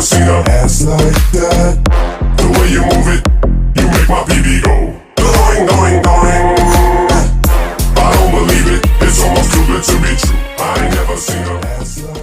Seen a ass like that. The way you move it, you make my PB go going, going, going. I don't believe it, it's almost too good to be true. I ain't never seen a ass like that.